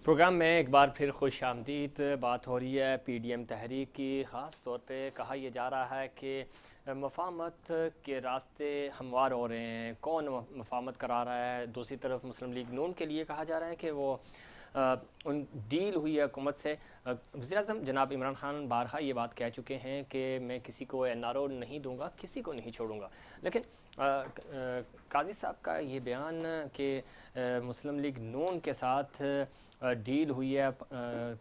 Programme में एक बार फिर खुश आमदीद। बात हो रही है पीडीएम तहरीक की। ख़ास तौर पे कहा यह जा रहा है कि मफाहमत के रास्ते हमवार हो रहे हैं। कौन मफाहमत करा रहा है? दूसरी तरफ मुस्लिम लीग नून के लिए कहा जा रहा है कि वो उन डील हुई है हुकूमत से। वज़ीर-ए-आज़म जनाब इमरान खान बारहा ये बात कह चुके हैं कि मैं किसी को एनआरओ नहीं दूंगा, किसी को नहीं छोड़ूंगा। लेकिन काजी साहब का ये बयान कि मुस्लिम लीग नून के साथ डील हुई है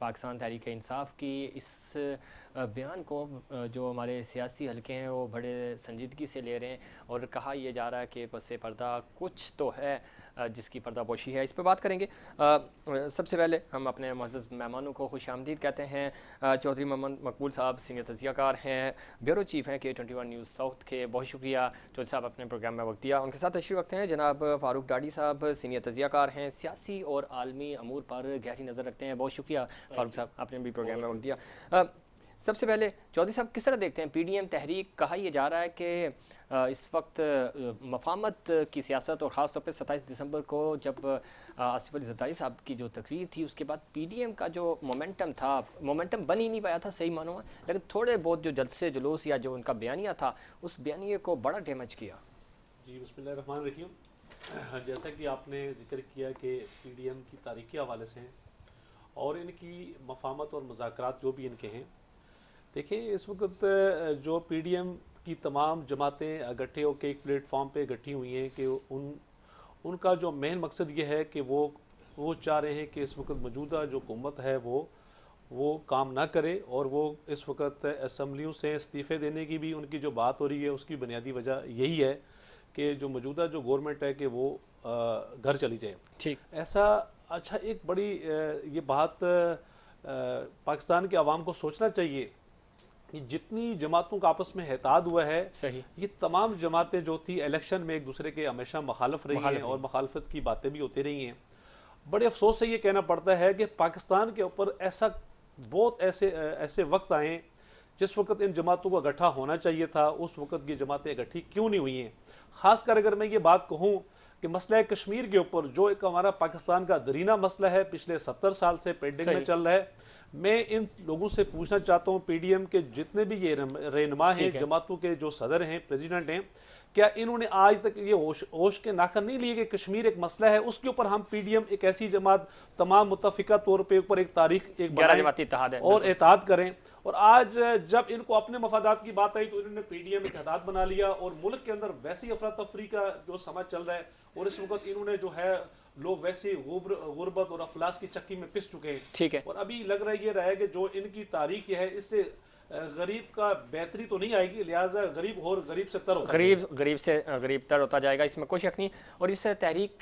पाकिस्तान तहरीक इंसाफ की, इस बयान को जो हमारे सियासी हलके हैं वो बड़े संजीदगी से ले रहे हैं और कहा यह जा रहा है कि पस पर्दा कुछ तो है जिसकी पर्दापोशी है। इस पर बात करेंगे। सबसे पहले हम अपने मुअज़्ज़ज़ मेहमानों को खुश आमदीद कहते हैं। चौधरी मोहम्मद मकबूल साहब सीनियर तजियाकार हैं, ब्यूरो चीफ़ हैं K21 न्यूज़ साउथ के। बहुत शुक्रिया चौधरी साहब अपने प्रोग्राम में वक्त दिया। उनके साथ तशरीफ़ रखते हैं जनाब फ़ारूक डाडी साहब, सीनियर तजियाकार हैं, सियासी और आलमी अमूर पर गहरी नज़र रखते हैं। बहुत शुक्रिया फ़ारूक साहब, आपने भी प्रोग्राम में वक्त दिया। सबसे पहले चौधरी साहब, किस तरह देखते हैं पीडीएम तहरीक? कहा यह जा रहा है कि इस वक्त मफाहमत की सियासत और ख़ास तौर पर 27 दिसंबर को जब आसिफ अली ज़रदारी साहब की जो तकरीर थी उसके बाद पीडीएम का जो मोमेंटम था, मोमेंटम बन ही नहीं पाया था सही मानों में, लेकिन थोड़े बहुत जो जलसे जुलूस या जो उनका बयानिया था उस बयानिए को बड़ा डैमेज किया। जी बिस्मिल्लाहिर्रहमानिर्रहीम। जैसा कि आपने जिक्र किया कि पीडीएम की तारीखी हवाले से हैं और इनकी मफाहमत और मुज़ाकरात जो भी इनके हैं, देखिए इस वक्त जो पीडीएम की तमाम जमातें इकट्ठे होकर एक प्लेटफॉर्म पे इकट्ठी हुई हैं कि उनका जो मेन मकसद ये है कि वो चाह रहे हैं कि इस वक्त मौजूदा जो हुकूमत है वो काम ना करे और वो इस वक्त असम्बलियों से इस्तीफ़े देने की भी उनकी जो बात हो रही है उसकी बुनियादी वजह यही है कि जो मौजूदा जो गवर्नमेंट है कि वो घर चली जाए। ठीक ऐसा अच्छा एक बड़ी ये बात पाकिस्तान के अवाम को सोचना चाहिए कि जितनी जमातों का आपस में एतहाद हुआ है, सही, ये तमाम जमातें जो थी इलेक्शन में एक दूसरे के हमेशा मुखालफ रही हैं और मुखालफत की बातें भी होती रही हैं। बड़े अफसोस से ये कहना पड़ता है कि पाकिस्तान के ऊपर बहुत ऐसे वक्त आए जिस वक्त इन जमातों को इकट्ठा होना चाहिए था, उस वक्त की जमातें इकट्ठी क्यों नहीं हुई हैं। ख़ासकर अगर मैं ये बात कहूँ कि मसला कश्मीर के ऊपर जो एक हमारा पाकिस्तान का दरीना मसला है, पिछले 70 साल से पेंडिंग में चल रहा है, मैं इन लोगों से पूछना चाहता हूँ पीडीएम के जितने भी ये रहनुमा हैं, जमातों के जो सदर हैं, प्रेसिडेंट हैं, क्या इन्होंने आज तक ये होश के नाखन नहीं लिए कि कश्मीर एक मसला है, उसके ऊपर हम पीडीएम एक ऐसी जमात तमाम मुत्तफिका तौर पे ऊपर एक तारीख एक बनाएं और एतहाद करें। और आज जब इनको अपने मफादात की बात आई तो इन्होंने पीडीएम इत्तेहाद बना लिया और मुल्क के अंदर वैसी अफरा तफरी का जो समाज चल रहा है और इस वक्त इन्होंने जो है लोग वैसे गुर्बत और अफलास की चक्की में पिस चुके हैं। ठीक है। और अभी लग रहा है ये रहा है कि जो इनकी तारीख है इससे गरीब का बेहतरी तो नहीं आएगी, लिहाजा गरीब और गरीब से तर होता गरीब तर होता जाएगा, इसमें कोई शक नहीं। और इस तहरीक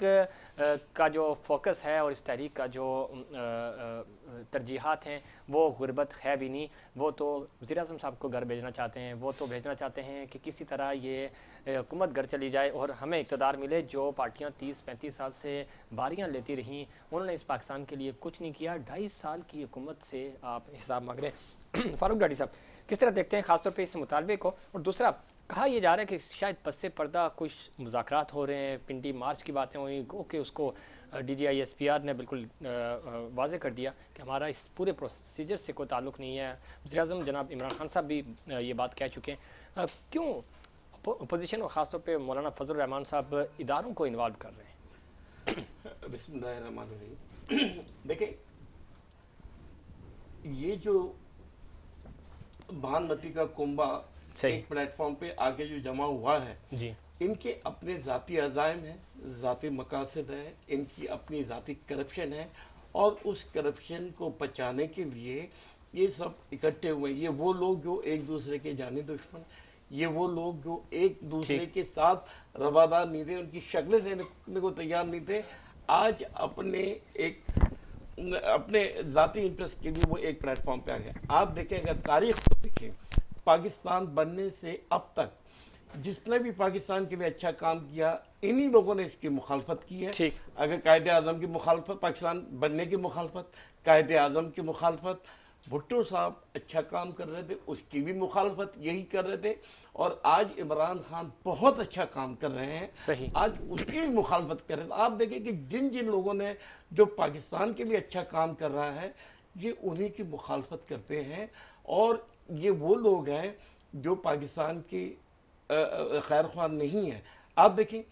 का जो फोकस है और इस तहरीक का जो तरजीहात हैं वो गुर्बत है भी नहीं। वो तो वज़ीर-ए-आज़म साहब को घर भेजना चाहते हैं, वो तो भेजना चाहते हैं कि किसी तरह ये हुकूमत घर चली जाए और हमें इक़्तिदार मिले। जो पार्टियां 30-35 साल से बारियां लेती रहीं, उन्होंने इस पाकिस्तान के लिए कुछ नहीं किया। 2.5 साल की हुकूमत से आप हिसाब मांग रहे हैं। फ़ारूक डाडी साहब, किस तरह देखते हैं ख़ासतौर पर इस मुतालबे को? और दूसरा, कहा यह जा रहा है कि शायद पस्से पर्दा कुछ मुज़ाकरात हो रहे हैं, पिंडी मार्च की बातें हुई, गो कि उसको DGI-SPR ने बिल्कुल वाज़े कर दिया कि हमारा इस पूरे प्रोसीजर से कोई ताल्लुक़ नहीं है। वज़ीर-ए-आज़म जनाब इमरान खान साहब भी ये बात कह चुके हैं। क्यों अपोजिशन और ख़ासतौर पे मौलाना फजल रहमान साहब इदारों को इन्वॉल्व कर रहे हैं? बिस्मिल्लाहिर्रहमानिर्रहीम। देखिए, ये जो भानमती का कुंबा एक प्लेटफॉर्म पे आगे जो जमा हुआ है जी, इनके अपने ज़ाती अज़ाइम हैं, ज़ाती मकासद है, इनकी अपनी ज़ाती करप्शन है और उस करप्शन को बचाने के लिए ये सब इकट्ठे हुए। ये वो लोग जो एक दूसरे के जानी दुश्मन, ये वो लोग जो एक दूसरे के साथ रवादार नहीं थे, उनकी शक्लें देने को तैयार नहीं थे, आज अपने ज़ाती इंटरेस्ट के लिए वो एक प्लेटफॉर्म पे आ गए। आप देखें, अगर तारीख को देखें, पाकिस्तान बनने से अब तक जिसने भी पाकिस्तान के लिए अच्छा काम किया, इन्हीं लोगों ने इसकी मुखालफत की है। अगर कायदे आज़म की मुखालफत, पाकिस्तान बनने की मुखालफत, कायदे आज़म की मुखालफत, भुट्टो साहब अच्छा काम कर रहे थे, उसकी भी मुखालफत यही कर रहे थे, और आज इमरान खान बहुत अच्छा काम कर रहे हैं, सही, आज उसकी भी मुखालफत कर रहे थे। आप देखें कि जिन जिन लोगों ने जो पाकिस्तान के लिए अच्छा काम कर रहा है, ये उन्हीं की मुखालफत करते हैं, और ये वो लोग हैं जो पाकिस्तान की खैर ख्वाह नहीं है। आप देखें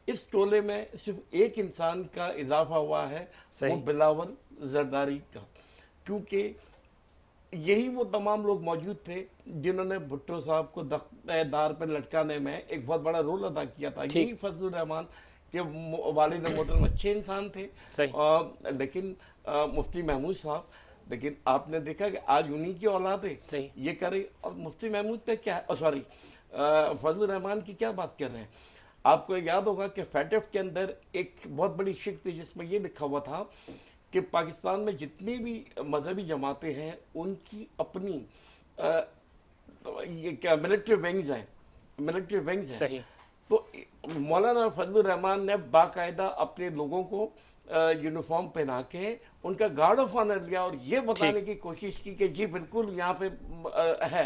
इस टोले में सिर्फ एक इंसान का इजाफा हुआ है, वो बिलावल जरदारी का, क्योंकि यही वो तमाम लोग मौजूद थे जिन्होंने भुट्टो साहब को दार पर लटकाने में एक बहुत बड़ा रोल अदा किया था। यही फजलुर रहमान के वालिद मोहतरम अच्छे इंसान थे, लेकिन मुफ्ती महमूद साहब, लेकिन आपने देखा कि आज उन्हीं की औलाद है ये करे। और मुफ्ती महमूद पे क्या है, सॉरी फजलुर रहमान की क्या बात कर रहे हैं। आपको याद होगा कि फैटफ के अंदर एक बहुत बड़ी शिक थी जिसमें ये लिखा हुआ था कि पाकिस्तान में जितनी भी मजहबी जमातें हैं उनकी अपनी ये क्या मिलिट्री विंग्स हैं, मिलिट्री विंग्स हैं। तो मौलाना फजलुर रहमान ने बाकायदा अपने लोगों को यूनिफॉर्म पहना के उनका गार्ड ऑफ ऑनर लिया और ये बताने की कोशिश की कि जी बिल्कुल यहाँ पे है।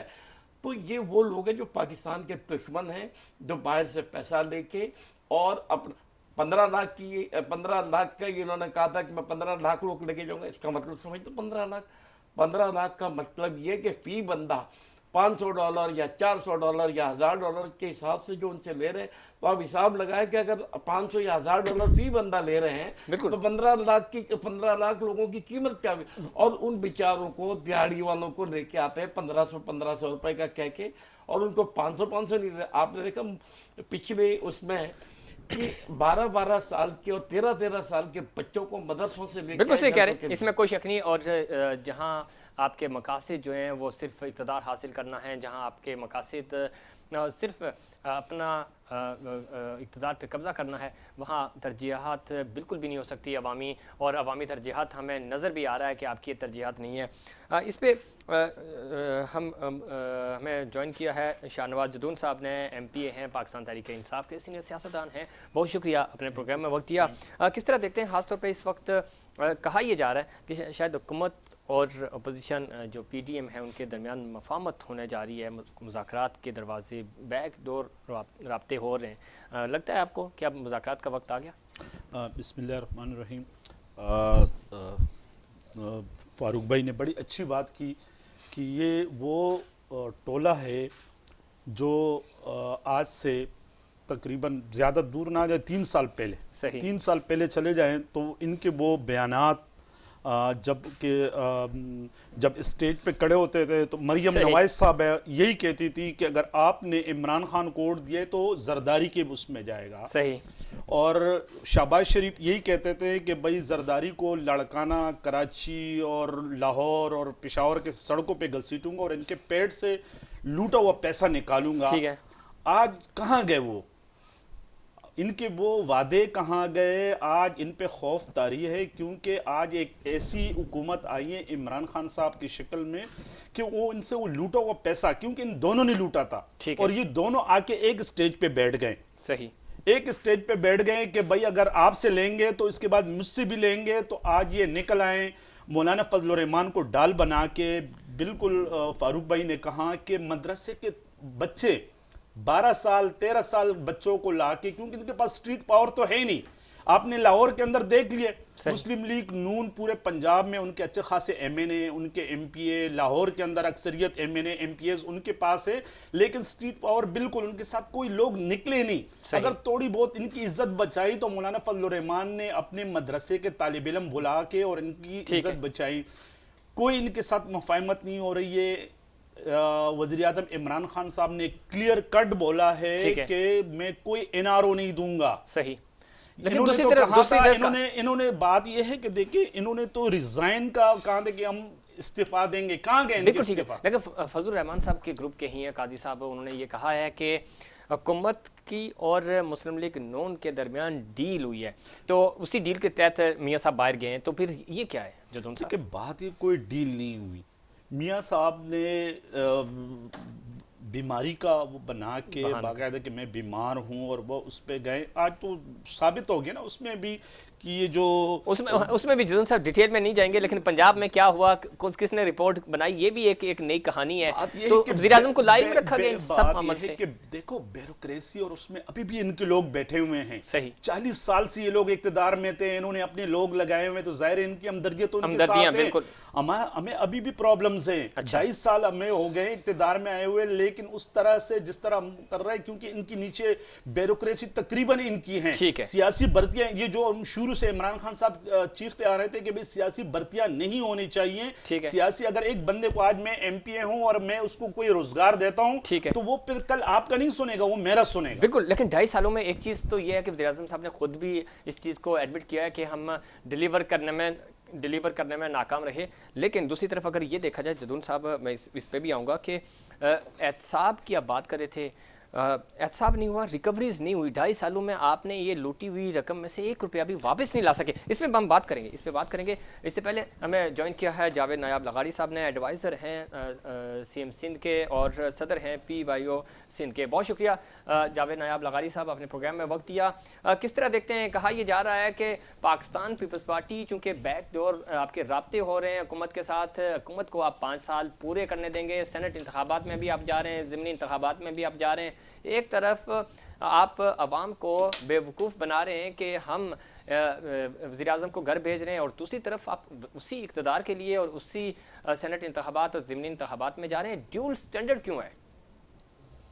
तो ये वो लोग हैं जो पाकिस्तान के दुश्मन हैं, जो बाहर से पैसा लेके और अपना 15 लाख का इन्होंने कहा था कि मैं 15 लाख लोग लेके जाऊंगा। इसका मतलब समझ तो 15 लाख का मतलब ये कि फी बंदा $500 या $400 या $1000 के हिसाब से जो उनसे ले रहे हैं, तो आप हिसाब लगाए कि अगर 500 या $1000 फी बंदा ले रहे हैं तो 15 लाख लोगों की कीमत क्या है। और उन बेचारों को, दिहाड़ी वालों को लेके आते हैं 1500 रुपए का कह के, और उनको 500 नहीं दे। आपने देखा पिछले उसमें कि 12 साल के और 13 साल के बच्चों को मदरसों से लेकर, बिल्कुल सही कह रहे हैं, इसमें कोई शक नहीं। और जहां आपके मकासद जो हैं वो सिर्फ इक़्तिदार हासिल करना है, जहां आपके मकासद सिर्फ अपना इक़्तिदार पे कब्ज़ा करना है, वहाँ तरजीहात बिल्कुल भी नहीं हो सकती अवामी, और अवामी तरजीहात हमें नज़र भी आ रहा है कि आपकी तरजीहात नहीं है। इस पर हमें ज्वाइन किया है शाहनवाज जदून साहब ने, MPA हैं, पाकिस्तान तहरीक इंसाफ के सीनियर सियासतदान हैं। बहुत शुक्रिया अपने प्रोग्राम में वक्त दिया। किस तरह देखते हैं, ख़ासतौर पर इस वक्त कहा यह जा रहा है कि शायद हुकूमत और अपोजिशन जो PDM है उनके दरमियान मफाहमत होने जा रही है, मुज़ाकरात के दरवाजे बैक डोर राब्ते हो रहे हैं। लगता है आपको कि अब मुज़ाकरात का वक्त आ गया? बिस्मिल्लाहिर्रहमानिर्रहीम। फ़ारूक भाई ने बड़ी अच्छी बात की कि ये वो टोला है जो आज से तकरीबन ज़्यादा दूर ना जाए, 3 साल पहले, 3 साल पहले चले जाएं तो इनके वो बयानात जब स्टेज पे खड़े होते थे तो मरियम नवाज साहब यही कहती थी कि अगर आपने इमरान खान को वोट दिए तो जरदारी के उसमें जाएगा। सही। और शहबाज शरीफ यही कहते थे कि भाई जरदारी को लड़काना, कराची और लाहौर और पेशावर के सड़कों पे घसीटूंगा और इनके पेट से लूटा हुआ पैसा निकालूंगा। ठीक है। आज कहाँ गए वो, इनके वो वादे कहाँ गए? आज इन पे खौफ तारी है क्योंकि आज एक ऐसी हुकूमत आई है इमरान खान साहब की शक्ल में कि वो इनसे वो लूटा हुआ पैसा, क्योंकि इन दोनों ने लूटा था और ये दोनों आके एक स्टेज पे बैठ गए। सही। एक स्टेज पे बैठ गए कि भाई अगर आपसे लेंगे तो इसके बाद मुझसे भी लेंगे। तो आज ये निकल आए मौलाना फजलुर रहमान को डाल बना के। बिल्कुल फारूक भाई ने कहा कि मदरसे के बच्चे 12 साल 13 साल बच्चों को लाके, क्योंकि इनके पास स्ट्रीट पावर तो है ही नहीं। आपने लाहौर के अंदर देख लिए, मुस्लिम लीग नून पूरे पंजाब में उनके अच्छे खासे MNA, उनके MPA, लाहौर के अंदर अक्सरियत MNA MPAs उनके पास है, लेकिन स्ट्रीट पावर बिल्कुल उनके साथ कोई लोग निकले नहीं। अगर थोड़ी बहुत इनकी इज्जत बचाई तो मौलाना फजलुर रहमान ने अपने मदरसे के तालिब इल्म बुला के और इनकी इज्जत बचाई। कोई इनके साथ मुफाहमत नहीं हो रही है। वज़ीर आज़म इमरान खान साहब ने क्लियर कट बोला है कि मैं कोई NRO नहीं दूंगा। सही। लेकिन इन्होंने बात यह है कि देखिए इन्होंने तो रिजाइन का कहा था कि हम इस्तीफा देंगे, कहां गए इनके इस्तीफा? लेकिन फजलुर रहमान साहब के ग्रुप के ही हैं काजी साहब, उन्होंने ये कहा है कि हुकूमत की और मुस्लिम लीग नून के दरमियान डील हुई है, तो उसी डील के तहत मियाँ साहब बाहर गए हैं। तो फिर ये क्या है जदून साहब? बात ये कोई डील नहीं हुई। मियाँ साहब ने बीमारी का वो बना के बाकायदा कि मैं बीमार हूँ और वो उस पर गए। आज तो साबित हो गया ना उसमें भी कि ये जो उसमें भी जुल्म साहब डिटेल में नहीं जाएंगे, लेकिन पंजाब में क्या हुआ, किसने रिपोर्ट बनाई, ये भी एक नई कहानी है। तो वज़ीर आज़म को लाइव रखा गया सब अमल से। कि देखो ब्यूरोक्रेसी और उसमें अभी भी इनके लोग बैठे हुए हैं। सही 40 साल से ये लोग इक़्तिदार में थे, इन्होंने अपने लोग लगाए हुए, तो जाहिर है इनकी हमदर्दियत तो उनके साथ है। हमें अभी भी प्रॉब्लम्स हैं। 22 साल हमें हो गए इक़्तिदार में आए हुए, लेकिन उस तरह से जिस तरह हम कर रहे हैं, क्योंकि इनकी नीचे ब्यूरोक्रेसी तकरीबन इनकी है। सियासी भर्तियां, ये जो शुरू से इमरान खान साहब चीखते आ रहे थे कि भाई सियासी भर्तियां नहीं होनी चाहिए, सियासी, अगर एक बंदे को आज मैं एमपीए हूं और मैं उसको कोई रोजगार देता हूं तो वो फिर कल आपका नहीं सुनेगा, वो मेरा सुनेगा। बिल्कुल, लेकिन 2.5 सालों में एक चीज तो ये है कि वज़ीर आज़म साहब ने खुद भी इस चीज को एडमिट किया है कि हम डिलीवर करने में नाकाम रहे। लेकिन दूसरी तरफ अगर ये देखा जाए जदून साहब, मैं इस पे भी आऊँगा कि एहतसाब की आप बात कर रहे थे, एहतसाब नहीं हुआ, रिकवरीज नहीं हुई। 2.5 सालों में आपने ये लूटी हुई रकम में से 1 रुपया भी वापस नहीं ला सके। इस पर हम बात करेंगे, इससे पहले हमें ज्वाइन किया है जावेद नायाब लगाड़ी साहब ने, एडवाइज़र हैं सीएम सिंध के और सदर हैं PYO सिंध के। बहुत शुक्रिया जावेद नायाब लगाड़ी साहब, अपने प्रोग्राम में वक्त दिया। किस तरह देखते हैं, कहा यह जा रहा है कि पाकिस्तान पीपल्स पार्टी चूँकि बैकडोर आपके राब्ते हो रहे हैं हुकूमत के साथ, हुकूमत को आप 5 साल पूरे करने देंगे, सेनेट इंतखाबात में भी आप जा रहे हैं, ज़िमनी इंतखाबात में भी आप जा रहे हैं। एक तरफ आप अवाम को बेवकूफ़ बना रहे हैं कि हम वज़ीर आज़म को घर भेज रहे हैं, और दूसरी तरफ आप उसी इक़्तिदार के लिए और उसी सेनेट इंतखाबात और ज़िमनी इंतखाबात में जा रहे हैं। ड्यूल स्टैंडर्ड क्यों है?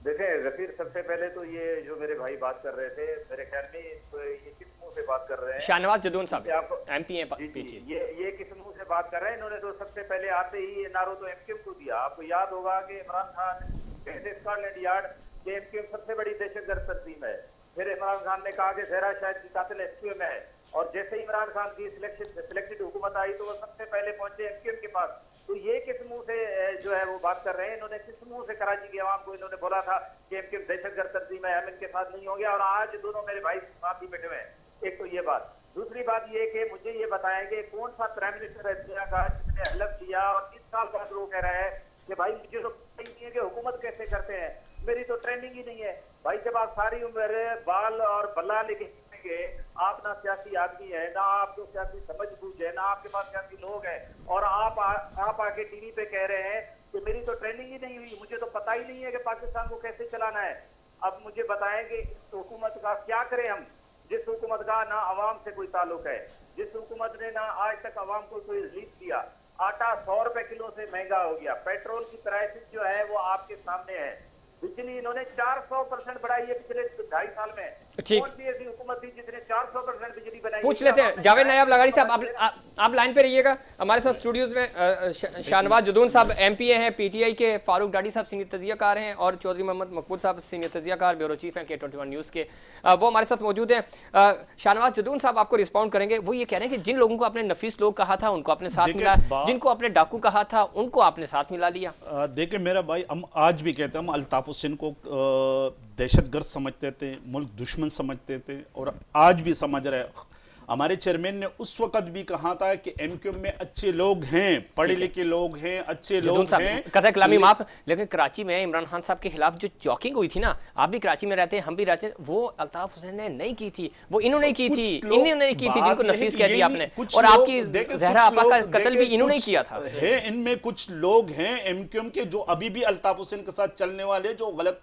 देखें गफीर, सबसे पहले तो ये जो मेरे भाई बात कर रहे थे, मेरे ख्याल में ये किस मुंह से बात कर रहे हैं? शाहनवाज जदून साहब MP हैं। ये किस मुंह से बात कर रहे हैं? इन्होंने तो सबसे पहले आते ही ये नारो तो MQM को दिया। आपको याद होगा कि इमरान खान कहते स्कॉटलैंड यार्ड के MQM सबसे बड़ी दहशतगर्द तंजीम है। फिर इमरान खान ने कहा कि जहरा शायद की कातिल SQM है, और जैसे ही इमरान खान की सिलेक्टेड हुकूमत आई तो वो सबसे पहले पहुंचे MQM के पास। तो ये किस मुंह से जो है वो बात कर रहे हैं? इन्होंने किस मुंह से कराची की आवाम को इन्होंने बोला था कि MQM दहशतगर्द तंजीम है, हम इनके साथ नहीं होंगे, और आज दोनों मेरे भाई साथ ही बैठे हुए हैं। एक तो ये बात। दूसरी बात ये कि मुझे ये बताएं कि कौन सा प्राइम मिनिस्टर है दुनिया का जिसने हलफ दिया और 3 साल बाद लोग कह रहे हैं कि भाई मुझे तो पता ही नहीं है कि हुकूमत कैसे करते हैं, मेरी तो ट्रेनिंग ही नहीं है। भाई जब आप सारी उम्र बाल और बल्ला लेके आप ना सियासी आदमी है, ना आपको सियासी समझ बूझ है, ना आपके पास सियासी लोग हैं, और आप आके टीवी पे कह रहे हैं कि मेरी तो ट्रेनिंग ही नहीं हुई, मुझे तो पता ही नहीं है कि पाकिस्तान को कैसे चलाना है। अब मुझे बताएं कि इस हुकूमत का क्या करें हम, जिस हुकूमत का ना अवाम से कोई ताल्लुक है, जिस हुकूमत ने ना आज तक अवाम को कोई रिलीफ दिया। आटा 100 रुपए किलो से महंगा हो गया, पेट्रोल की प्राइसेस जो है वो आपके सामने है, बिजली इन्होंने 400% बढ़ाई है पिछले 2.5 साल में। कौन सी ऐसी हुकूमत थी जिसने 400% बिजली बनाई? पूछ लेते हैं जावेद नायाब लगाड़ी साहब, आप लाइन पे रहिएगा। हमारे साथ स्टूडियोज में शाहनवाज जदून साहब MPA हैं PTI के, फारूक डाडी साहब सीनियर तजियाकार हैं, और चौधरी मोहम्मद मकबूल साहब सीनियर तजियाकार ब्यूरो चीफ हैं K21 न्यूज़ के, वो हमारे साथ मौजूद हैं। शाहनवाज जदून साहब आपको रिस्पॉन्ड करेंगे। वो ये कह रहे हैं कि जिन लोगों को आपने नफीस लोग कहा था उनको आपने साथ मिला, जिनको आपने डाकू कहा था उनको आपने साथ मिला लिया। देखिए मेरा भाई, हम आज भी कहते हैं, हम अल्ताफ हुसैन को दहशतगर्द समझते थे, मुल्क दुश्मन समझते थे, और आज भी समझ रहे। हमारे चेयरमैन ने उस वक्त भी कहा था कि MQM में अच्छे लोग हैं, पढ़े लिखे लोग हैं, अच्छे लोग हैं। कथा कलामी माफ, लेकिन कराची में इमरान खान साहब के खिलाफ जो चौकिंग हुई थी ना, आप भी कराची में रहते हैं, हम भी रहते हैं, वो अल्ताफ हुसैन ने नहीं की थी, वो इन्होंने की थी, इन्होंने की थी, जिनको नफीस कह दिया आपने, और आपकी जहरा आपा का कत्ल भी इन्होंने किया था। इनमें कुछ लोग हैं MQM के जो अभी भी अल्ताफ हुसैन के साथ चलने वाले, जो गलत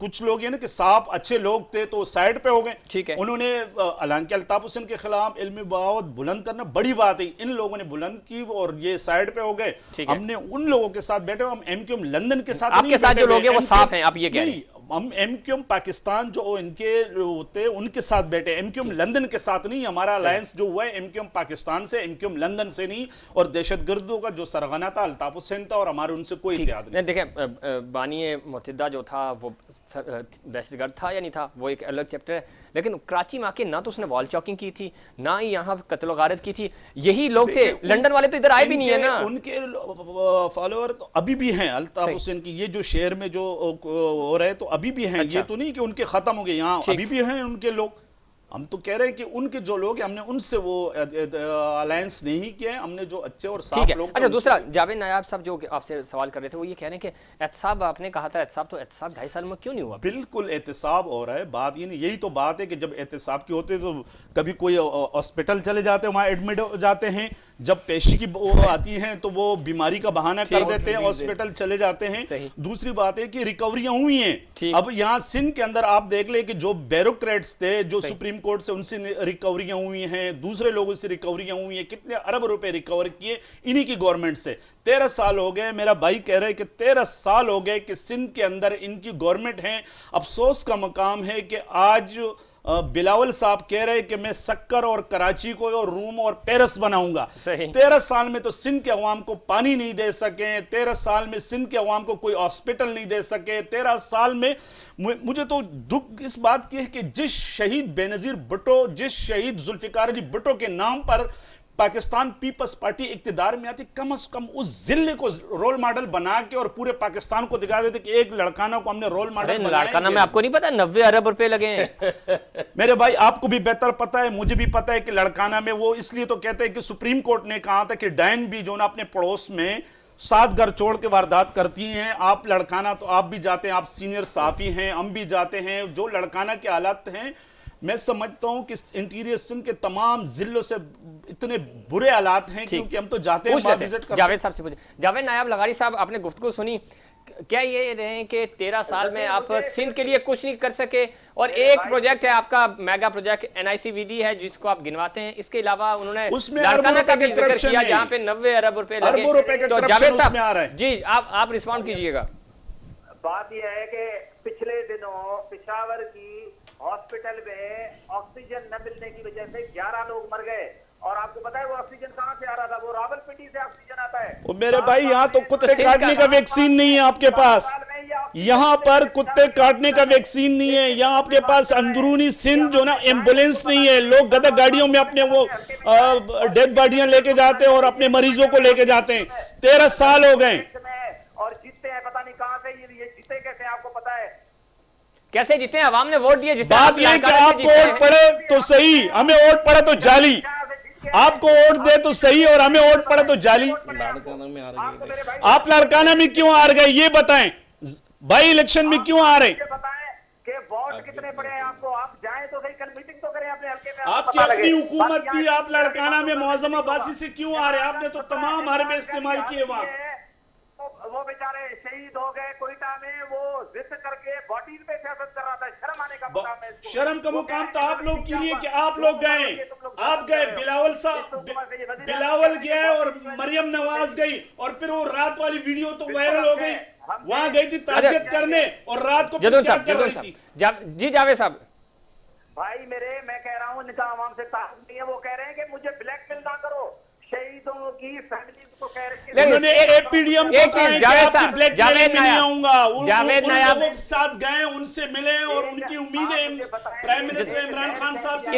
कुछ लोग ये ना कि साफ अच्छे लोग थे तो साइड पे हो गए। ठीक है, उन्होंने हालांकि अल्ताफ हुसैन के खिलाफ इल्मी बगावत बुलंद करना बड़ी बात है, इन लोगों ने बुलंद की और ये साइड पे हो गए। हमने उन लोगों के साथ बैठे, हम MQM लंदन के साथ, आपके साथ जो लोग हैं वो साफ हैं, आप ये कह रहे हैं। हम MQM पाकिस्तान जो इनके होते उनके साथ बैठे, MQM लंदन के साथ नहीं। हमारा अलायंस जो हुआ है MQM पाकिस्तान से, MQM लंदन से नहीं। और दहशतगर्दों का जो सरगना था अल्ताफ हुसैन था, और हमारे उनसे कोई इत्तेहाद नहीं। देखें बानी मुत्तहिदा जो था वो दहशतगर्द था या नहीं था, वो एक अलग चैप्टर है, लेकिन कराची में आके ना तो उसने वॉल चॉकिंग की थी, ना ही यहाँ कत्ल गारत की थी। यही लोग थे, लंदन वाले तो इधर आए भी नहीं है ना। उनके फॉलोअर तो अभी भी हैं अल्ताफ हुसैन की, ये जो शहर में जो हो रहे तो अभी भी हैं। ये तो नहीं कि उनके खत्म हो गए, यहाँ अभी भी हैं उनके लोग। हम तो कह रहे हैं कि उनके जो लोग हैं हमने उनसे वो अलायंस नहीं किया है, हमने जो अच्छे और साफ लोग। अच्छा, दूसरा जावेद नायाब साहब जो आपसे सवाल कर रहे थे वो ये कह रहे हैं कि एहतसाब आपने कहा था, एहतसाब तो एहतसाब 2.5 साल में क्यों नहीं हुआ? बिल्कुल एहतसाब हो रहा है, बात ये नहीं, यही तो बात है कि जब एहतसाब की होते तो कभी कोई हॉस्पिटल चले जाते हैं, वहां एडमिट हो जाते हैं, जब पेशी की वो आती है तो वो बीमारी का बहाना कर देते हैं, हॉस्पिटल चले जाते हैं। दूसरी बात है कि रिकवरियां हुई हैं। अब यहाँ सिंध के अंदर आप देख ले कि जो ब्यूरोक्रेट्स थे जो सुप्रीम कोर्ट से, उनसे रिकवरियां हुई हैं, दूसरे लोगों से रिकवरियां हुई हैं, कितने अरब रुपए रिकवर किए इन्हीं की गवर्नमेंट से। 13 साल हो गए, मेरा भाई कह रहे हैं कि 13 साल हो गए कि सिंध के अंदर इनकी गवर्नमेंट है। अफसोस का मकाम है कि आज बिलावल साहब कह रहे हैं कि मैं सक्कर और कराची को और रूम और पेरिस बनाऊंगा। 13 साल में तो सिंध के अवाम को पानी नहीं दे सके, 13 साल में सिंध के अवाम को कोई हॉस्पिटल नहीं दे सके, 13 साल में मुझे तो दुख इस बात की है कि जिस शहीद बेनजीर भुट्टो, जिस शहीद जुल्फिकार अली भुट्टो के नाम पर पाकिस्तान पीपल्स पार्टी इक्तिदार में आती, कम से कम उस जिले को रोल मॉडल बना के और पूरे पाकिस्तान को दिखा देते कि एक लड़काना को हमने रोल मॉडल बनाया। लड़काना में आपको नहीं पता 90 अरब रुपए लगे हैं? मेरे भाई आपको भी बेहतर पता है, मुझे भी पता है कि लड़काना में वो इसलिए तो कहते हैं कि सुप्रीम कोर्ट ने कहा था कि डायन भी जो ना अपने पड़ोस में 7 घर छोड़ के वारदात करती हैं। आप लड़काना तो आप भी जाते हैं, आप सीनियर साफी हैं, हम भी जाते हैं। जो लड़काना के हालात हैं, मैं समझता हूं कि इंटीरियर सिंध के तमाम जिलों से इतने बुरे हालात हैं क्योंकि हम तो जाते हैं, विजिट करते हैं। जावेद साहब से पूछे, जावेद नायाब लगारी साहब, आपने गुफ्तगू सुनी, क्या ये रहे कि 13 साल में आप सिंध के लिए कुछ नहीं कर सके? और एक प्रोजेक्ट है आपका मेगा प्रोजेक्ट NICVD है जिसको आप गिनवाते हैं, इसके अलावा उन्होंने लड़काना का भी जिक्र किया जहां पे 90 अरब रुपए लगे। तो जावेद साहब जी आप रिस्पॉन्ड कीजिएगा। बात यह है कि पिछले दिनों पेशावर की हॉस्पिटल में ऑक्सीजन न मिलने की वजह से 11 लोग मर गए। और आपको पता है वो ऑक्सीजन कहां से आ रहा था? वो रावलपिंडी से ऑक्सीजन आता है। वो मेरे भाई यहाँ तो कुत्ते काटने का वैक्सीन नहीं है आपके पास, यहाँ पर कुत्ते काटने का वैक्सीन नहीं है। यहाँ आपके पास अंदरूनी सिंध जो ना एम्बुलेंस नहीं है, लोग गधा गाड़ियों में अपने वो डेड बॉडियां लेके जाते हैं और अपने मरीजों को लेके जाते हैं। 13 साल हो गए और जीतते हैं पता नहीं कहां से। ये जीते कैसे आपको पता है? कैसे जीते हैं? अवाम ने वोट दिए। बात यह कि आपको वोट पड़े तो सही, हमें वोट पड़े तो जाली। आपको वोट दे तो सही और हमें वोट पड़े तो जाली। आप लड़काना में क्यों हार गए ये बताएं, बाई इलेक्शन में क्यों हारे? कि वोट कितने पड़े हैं आपको? आप जाएं तो सही, कल मीटिंग तो करें अपने हल्के में। आपकी अपनी हुकूमत थी, आप लड़काना में मुआज़मा अब्बासी से क्यों हारे? आपने तो तमाम हरबे इस्तेमाल किए वहां। वो बेचारे शहीद हो गए कोयटा में, वो जिद करके बॉडीज पे सियासत कर रहा था। शर्म आने का मुकाम है इसको। शर्म का मुकाम तो आप लोग के लिए कि आप लोग गए, आप गए, बिलावल साहब, बिलावल गए और मरियम नवाज गई और फिर वो रात वाली वीडियो तो वायरल हो गई। वहां गई थी ताज़ियत करने और रात को क्या कर रही थी? जी जावेद साहब भाई मेरे, मैं कह रहा हूँ इनका आवाम से ताल्लुक नहीं है। वो कह रहे हैं कि मुझे ब्लैकमेल ना करो, शहीदों की फैमिली को कह रहे हैं। उन्होंने एपीडीएम को कहा है कि आपकी ब्लैकमेल में नहीं आऊंगा। जावेद नायाब लोगों के साथ गए, उनसे मिले और उनकी उम्मीदें प्राइम मिनिस्टर इमरान खान साहब से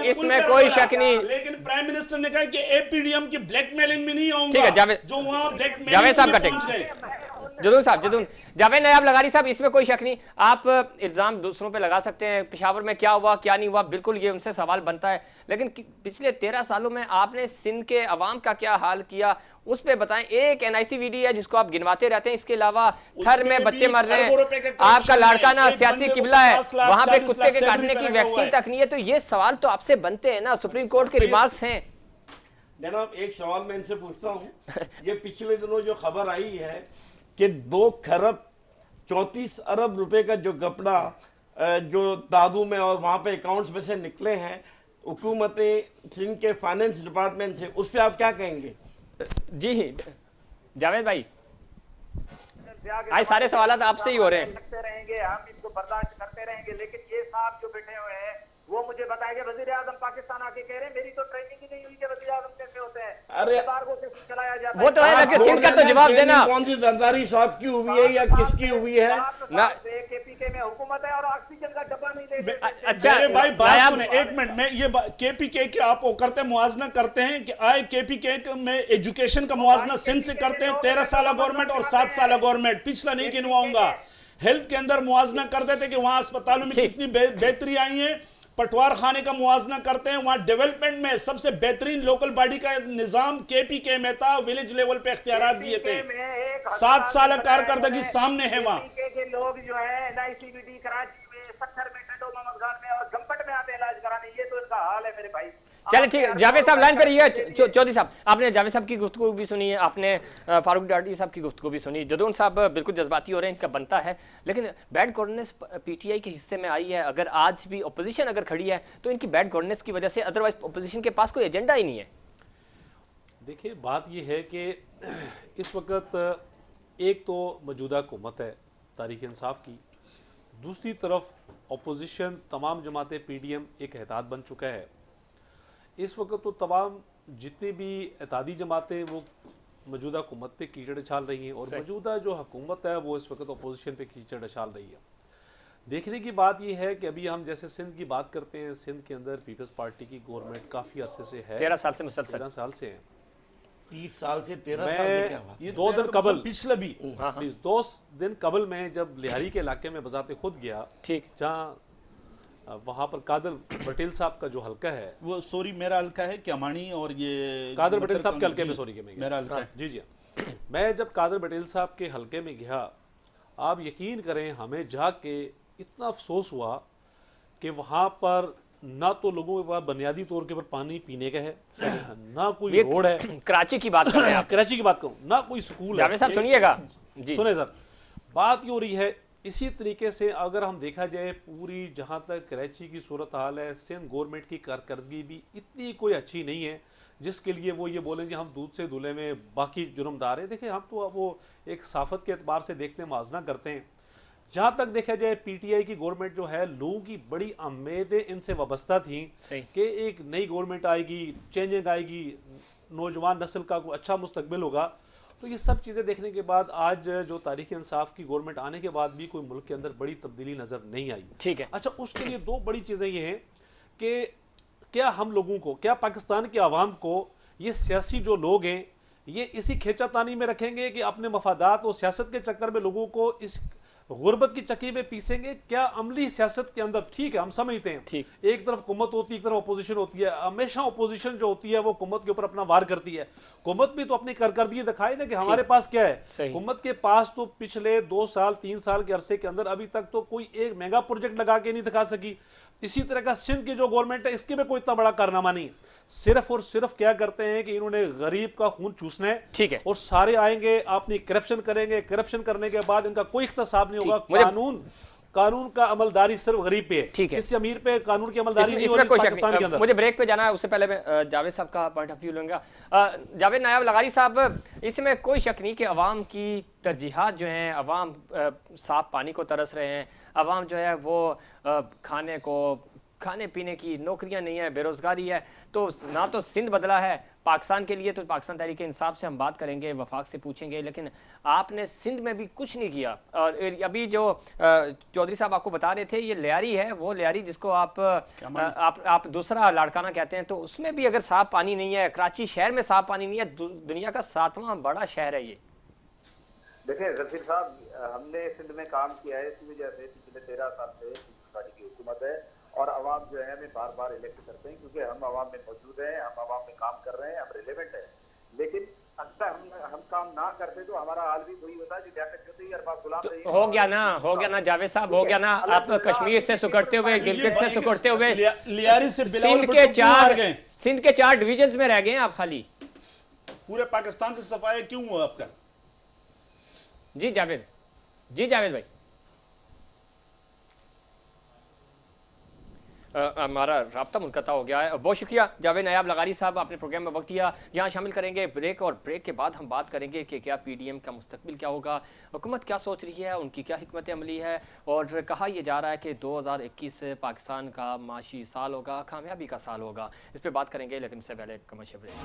इसमें कोई शक नहीं। लेकिन प्राइम मिनिस्टर ने कहा कि एपीडीएम की ब्लैकमेलिंग में नहीं आऊंगा। ठीक है जावेद, जो वहां ब्लैकमेलिंग जावेद साहब में पहुंच गए। जदून साहब, जदून जावेद नायाब लगारी साहब, इसमें कोई शक नहीं। आप इल्जाम दूसरों पे लगा सकते हैं, पेशावर में क्या हुआ क्या नहीं हुआ, बिल्कुल ये उनसे सवाल बनता है। लेकिन पिछले 13 सालों में आपने सिंध के अवाम का क्या हाल किया उस पे बताएं। एक NICVD है जिसको आप गिनवाते रहते हैं, इसके अलावा थर में बच्चे मर रहे हैं, आपका लड़काना सियासी किबला है, वहां पे कुत्ते के काटने की वैक्सीन तक नहीं है। तो ये सवाल तो आपसे बनते हैं ना, सुप्रीम कोर्ट के रिमार्क्स हैं। जनाब एक सवाल मैं इनसे पूछता हूँ, ये पिछले दिनों जो खबर आई है कि 2 खरब 34 अरब रुपए का जो कपड़ा जो दादू में और वहां पे अकाउंट्स में से निकले हैं हुकूमत सिंध के फाइनेंस डिपार्टमेंट से, उस पर आप क्या कहेंगे? जी जावेद भाई, आज सारे सवाल आपसे ही हो रहे हैं। करते रहेंगे, हम इनको बर्दाश्त करते रहेंगे, लेकिन ये साहब जो बैठे हुए हैं वो मुझे बताएंगे वजीर आजम पाकिस्तान आके कह रहे हैं मेरी तो ट्रेनिंग ही नहीं हुई कि वजीर आजम कैसे होते हैं। अरे चलाया जाता वो तो है, लेकिन सिंध का तो जवाब देना। कौन सी जरदारी साहब की हुई है या किसकी हुई है? ना KPK में हुकूमत है और ऑक्सीजन का डब्बा नहीं दे। अच्छा भाई बात सुने, एक मिनट में ये KPK के आप वो करते हैं, मुआवजा करते हैं कि आए KPK में एजुकेशन का मुआवजा सिंध से करते हैं, 13 साल गवर्नमेंट और 7 साल गवर्नमेंट, पिछला नहीं गिनवाऊंगा। हेल्थ के अंदर मुआवजा कर देते कि वहां अस्पतालों में कितनी बेहतरी आई है। पटवार खाने का मुआवजा करते हैं, वहां डेवलपमेंट में सबसे बेहतरीन लोकल बॉडी का निजाम केपीके में था, विलेज लेवल पे इख्तियारात दिए थे, 7 साल कारकर्दगी सामने है। वहां के लोग जो है NICVD कराची में, 70 में, टंडो मोहम्मद खान में और गंपट में आते इलाज कराने, ये तो इनका हाल है मेरे भाई। चले ठीक है, जावेद साहब लाइन पर रहिए। चौधरी साहब, आपने जावेद साहब की गुफ्तगू भी सुनी है, आपने फारूक डाडी साहब की गुफ्तगू भी सुनी। जदून साहब बिल्कुल जज्बाती हो रहे हैं, इनका बनता है, लेकिन बैड गवर्नेंस PTI के हिस्से में आई है। अगर आज भी अपोजिशन अगर खड़ी है तो इनकी बैड गवर्नेंस की वजह से, अदरवाइज अपोजिशन के पास कोई एजेंडा ही नहीं है। देखिए बात यह है कि इस वक्त एक तो मौजूदा हुकूमत है तारीख इंसाफ की, दूसरी तरफ अपोजिशन तमाम जमातें PDM एक एहतियात बन चुका है। इस वक्त तो तमाम जितनी भी एतादी जमातें वो मौजूदा हुकूमत पे कीचड़ उछाल रही हैं, और मौजूदा जो हुकूमत है वो इस वक्त अपोजिशन पे कीचड़ उछाल रही है। देखने की बात यह है कि अभी हम जैसे सिंध की बात करते हैं, सिंध के अंदर पीपल्स पार्टी की गवर्नमेंट काफ़ी अरसे से है, 13 साल से मुसलसल, 13 साल से है। 30 साल से 13 साल में क्या हुआ? ये 2 दिन कबल, पिछले भी 2 दिन कबल में जब लिहारी के इलाके में बजाते खुद गया, ठीक, जहाँ वहाँ पर कादर पटेल साहब का जो हल्का है, वो सॉरी मेरा हल्का है क्यामानी, और ये कादर पटेल साहब के हल्के में, सॉरी के में मेरा हल्का है। जी जी, मैं जब कादर पटेल साहब के हल्के में गया, आप यकीन करें हमें जाके इतना अफसोस हुआ कि वहाँ पर ना तो लोगों के पास बुनियादी तौर के ऊपर पानी पीने का है, ना कोई रोड है। कराची की बात कर रहे हैं आप, कराची की बात करूँ, ना कोई स्कूल है। जावेद साहब सुनिएगा जी, सुने सर, बात ये हो रही है। इसी तरीके से अगर हम देखा जाए पूरी जहाँ तक कराची की सूरत हाल है, सिंध गवर्नमेंट की कारकर्दगी भी इतनी कोई अच्छी नहीं है जिसके लिए वो ये बोलेंगे हम दूध से धुले में बाकी जुर्मदार है। देखिए हम तो वो एक साफत के एतबार से देखते हैं, मुआवजा करते हैं। जहाँ तक देखा जाए PTI की गवर्नमेंट जो है, लोगों की बड़ी उम्मीदें इनसे वाबस्ता थी कि एक नई गवर्नमेंट आएगी, चेंजिंग आएगी, नौजवान नस्ल का कोई अच्छा मुस्तकबिल होगा। तो ये सब चीज़ें देखने के बाद आज जो तारीख इंसाफ की गवर्नमेंट आने के बाद भी कोई मुल्क के अंदर बड़ी तब्दीली नज़र नहीं आई। ठीक है, अच्छा, उसके लिए 2 बड़ी चीज़ें ये हैं कि क्या हम लोगों को, क्या पाकिस्तान के आवाम को ये सियासी जो लोग हैं ये इसी खींचातानी में रखेंगे कि अपने मफादात और सियासत के चक्कर में लोगों को इस गुर्बत की चक्की में पीसेंगे? क्या अमली सियासत के अंदर, ठीक है हम समझते हैं एक तरफ हुकूमत होती है, एक तरफ अपोजिशन होती है, हमेशा अपोजिशन जो होती है वो हुकूमत के ऊपर अपना वार करती है। हुकूमत भी तो अपनी कारकर्दगी दिखाए ना कि हमारे पास क्या है। हुकूमत के पास तो पिछले 2 साल 3 साल के अरसे के अंदर अभी तक तो कोई एक मेगा प्रोजेक्ट लगा के नहीं दिखा सकी। इसी तरह का सिंध की जो गवर्नमेंट है इसके में कोई इतना बड़ा कारनामा नहीं, सिर्फ और सिर्फ क्या करते हैं कि इन्होंने गरीब का खून चूसना है, ठीक है, और सारे आएंगे अपनी करप्शन करेंगे, करप्शन करने के बाद इनका कोई इख्तिसाब नहीं होगा। कानून का अमलदारी सिर्फ गरीब पे है, ठीक है, किसी अमीर पे कानून की अमलदारी नहीं होगी पाकिस्तान के अंदर। मुझे ब्रेक पे जाना है, उससे पहले मैं जावेद साहब का पॉइंट ऑफ व्यू लूंगा। जावेद नायाब लगारी साहब, इसमें कोई शक नहीं कि अवाम की तरजीहात जो हैं, अवाम साफ पानी को तरस रहे हैं, अवाम जो है वो खाने पीने की नौकरियां नहीं है, बेरोजगारी है। तो ना तो सिंध बदला है पाकिस्तान के लिए, तो पाकिस्तान तहरीक इंसाफ से हम बात करेंगे, वफाक से पूछेंगे, लेकिन आपने सिंध में भी कुछ नहीं किया। और अभी जो चौधरी साहब आपको बता रहे थे, ये लियारी है, वो लियारी जिसको आप दूसरा लाड़काना कहते हैं, तो उसमें भी अगर साफ पानी नहीं है, कराची शहर में साफ पानी नहीं है, दुनिया का 7वां बड़ा शहर है ये। देखिए रशीद साहब, हमने सिंध में काम किया है इसी वजह से, पिछले 13 साल से पार्टी की हुकूमत है और अवाम जो है हमें बार बार इलेक्ट करते हैं क्योंकि हम अवाम में मौजूद हैं, हम अवाम में काम कर रहे हैं, हम रिलेवेंट हैं। लेकिन अगर हम काम ना करते तो हमारा हाल भी वही होता है जो लियाकत होती है, अरबाज गुलाम रही है। हो गया ना जावेद साहब, हो गया ना। आप कश्मीर से सुकड़ते हुए, गिलगित से सुकड़ते हुए, लियारी से सिंध के 4 डिवीजन में रह गए आप खाली। पूरे पाकिस्तान से सफाया क्यों हुआ आपका? जी जावेद भाई, हमारा राब्ता मुनक़ता हो गया है। बहुत शुक्रिया जावेद नायाब लगारी साहब, आपने प्रोग्राम में वक्त दिया। यहाँ शामिल करेंगे ब्रेक, और ब्रेक के बाद हम बात करेंगे कि क्या PDM का मुस्तकबिल क्या होगा, हुकूमत क्या सोच रही है, उनकी क्या हिकमत अमली है, और कहा यह जा रहा है कि 2021 पाकिस्तान का माशी साल होगा, कामयाबी का साल होगा। इस पर बात करेंगे, लेकिन इससे पहले कमर्शियल ब्रेक।